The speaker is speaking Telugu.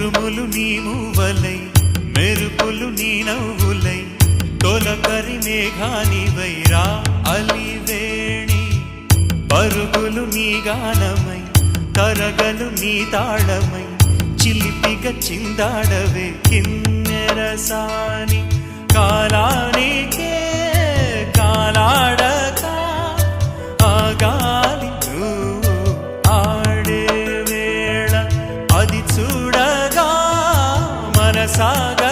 ఉరుములు నీ మూవలై మెరుపులు నీ నవ్వులై తొలకరి మేఘానివైరా అలివేణి పరుగులు నీ గానమై తరగలు నీ తాళమై చిలిపిగ చిందాడవే కిన్నెరసాని కాలానికే కాలాడక ఆగాలి నువ్వు ఆడే వేళ అది చూడగా మనసాగ